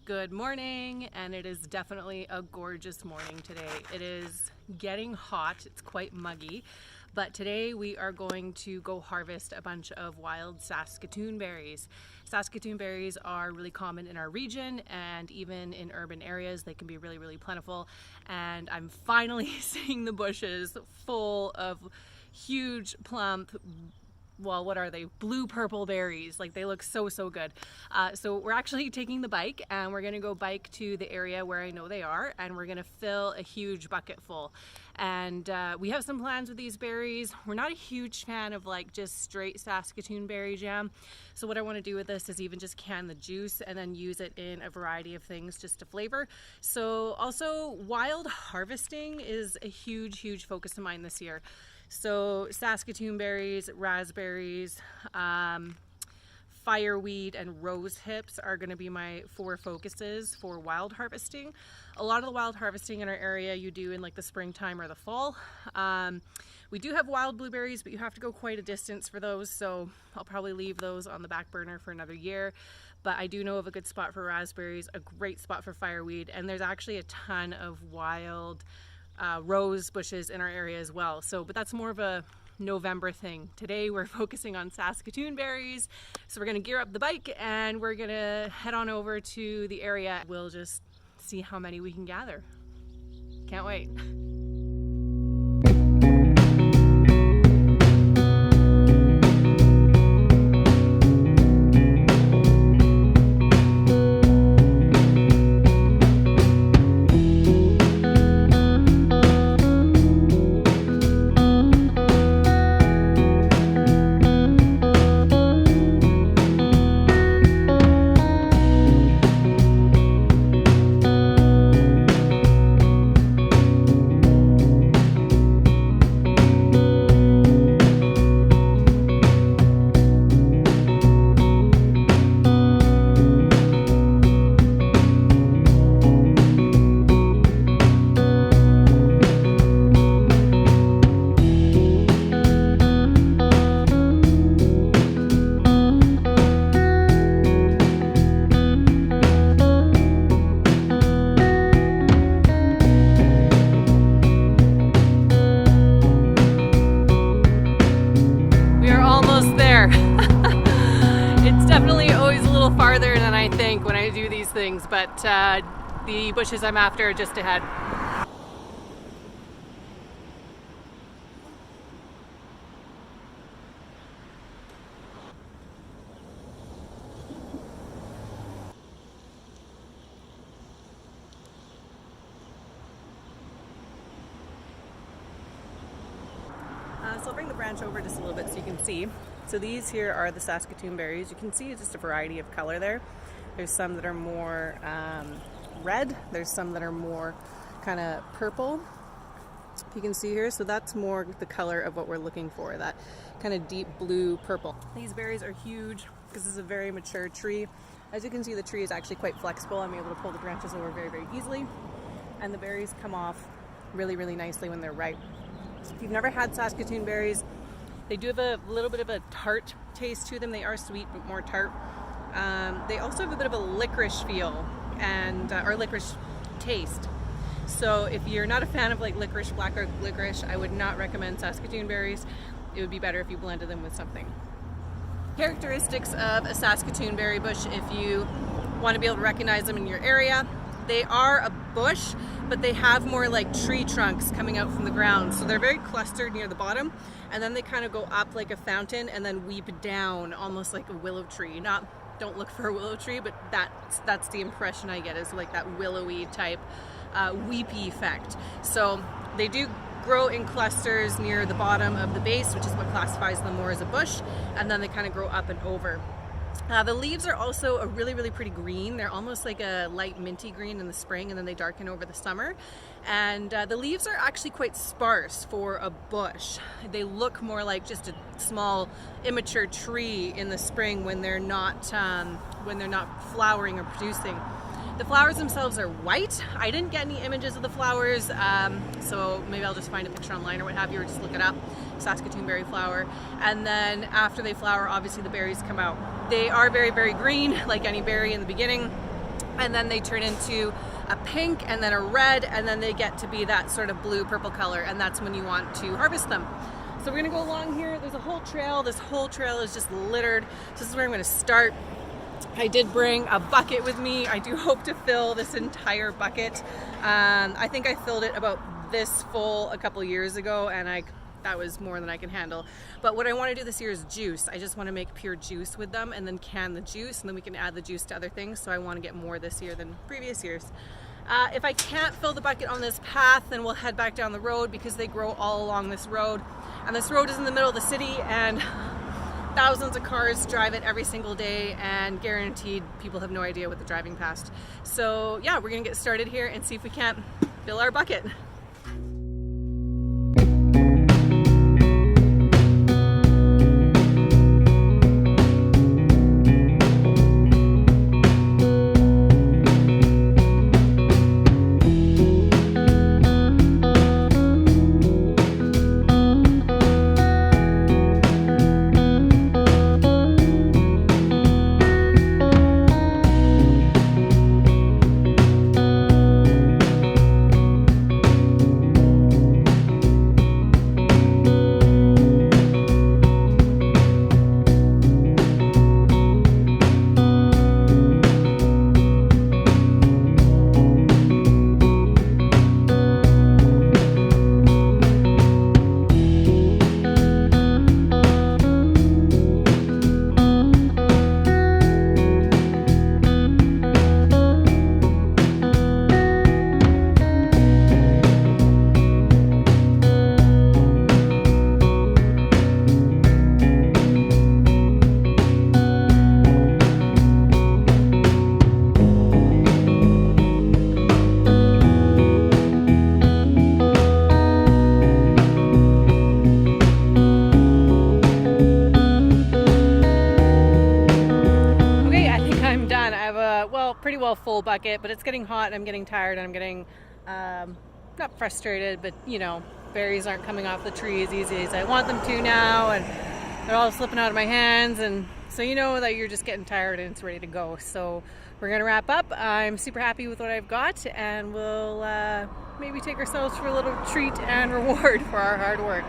Good morning, and it is definitely a gorgeous morning today. It is getting hot, it's quite muggy, but today we are going to go harvest a bunch of wild Saskatoon berries. Saskatoon berries are really common in our region, and even in urban areas they can be really plentiful, and I'm finally seeing the bushes full of huge plump, well, what are they? Blue-purple berries. Like, they look so good. So we're actually taking the bike and we're gonna go bike to the area where I know they are, and we're gonna fill a huge bucket full. And we have some plans with these berries. We're not a huge fan of like just straight Saskatoon berry jam. So what I wanna do with this is even just can the juice and then use it in a variety of things just to flavor. So also wild harvesting is a huge focus of mine this year. So Saskatoon berries, raspberries, fireweed, and rose hips are going to be my 4 focuses for wild harvesting. A lot of the wild harvesting in our area you do in like the springtime or the fall. We do have wild blueberries, but you have to go quite a distance for those, so I'll probably leave those on the back burner for another year. But I do know of a good spot for raspberries, a great spot for fireweed, and there's actually a ton of wild rose bushes in our area as well. So, but that's more of a November thing. Today we're focusing on Saskatoon berries. So we're gonna gear up the bike and we're gonna head on over to the area. We'll just see how many we can gather. Can't wait. Farther than I think when I do these things, but the bushes I'm after are just ahead. So I'll bring the branch over just a little bit so you can see. So these here are the Saskatoon berries. You can see just a variety of color there. There's some that are more red. There's some that are more kind of purple, if you can see here. So that's more the color of what we're looking for, that kind of deep blue purple. These berries are huge. This is a very mature tree. As you can see, the tree is actually quite flexible. I'm able to pull the branches over very easily. And the berries come off really nicely when they're ripe. If you've never had Saskatoon berries, they do have a little bit of a tart taste to them. They are sweet, but more tart. They also have a bit of a licorice feel and or licorice taste. So if you're not a fan of like licorice, black licorice, I would not recommend Saskatoon berries. It would be better if you blended them with something. Characteristics of a Saskatoon berry bush, if you want to be able to recognize them in your area. They are a bush, but they have more like tree trunks coming out from the ground. So they're very clustered near the bottom, and then they kind of go up like a fountain and then weep down almost like a willow tree. Don't look for a willow tree, but that's the impression I get, is like that willowy type weepy effect. So they do grow in clusters near the bottom of the base, which is what classifies them more as a bush, and then they kind of grow up and over. The leaves are also a really pretty green. They're almost like a light minty green in the spring, and then they darken over the summer. And the leaves are actually quite sparse for a bush. They look more like just a small immature tree in the spring when they're not flowering or producing. The flowers themselves are white. I didn't get any images of the flowers, so maybe I'll just find a picture online or what have you, or just look it up, Saskatoon berry flower. And then after they flower, obviously the berries come out. They are very, very green, like any berry in the beginning. and then they turn into a pink and then a red, and then they get to be that sort of blue purple color, and that's when you want to harvest them. So we're gonna go along here. There's a whole trail. This whole trail is just littered. So this is where I'm gonna start. I did bring a bucket with me. I do hope to fill this entire bucket. I think I filled it about this full a couple years ago, and that was more than I can handle. But what I want to do this year is juice. I just want to make pure juice with them and then can the juice, and then we can add the juice to other things. So I want to get more this year than previous years. If I can't fill the bucket on this path, then we'll head back down the road, because they grow all along this road. And this road is in the middle of the city, and thousands of cars drive it every single day, and guaranteed people have no idea what they're driving past. So yeah, we're gonna get started here and see if we can't fill our bucket. Pretty well full bucket, but it's getting hot and I'm getting tired, and I'm getting not frustrated, but you know, berries aren't coming off the tree as easy as I want them to now, and they're all slipping out of my hands, and so you know that you're just getting tired and it's ready to go. So we're gonna wrap up. I'm super happy with what I've got, and we'll maybe take ourselves for a little treat and reward for our hard work.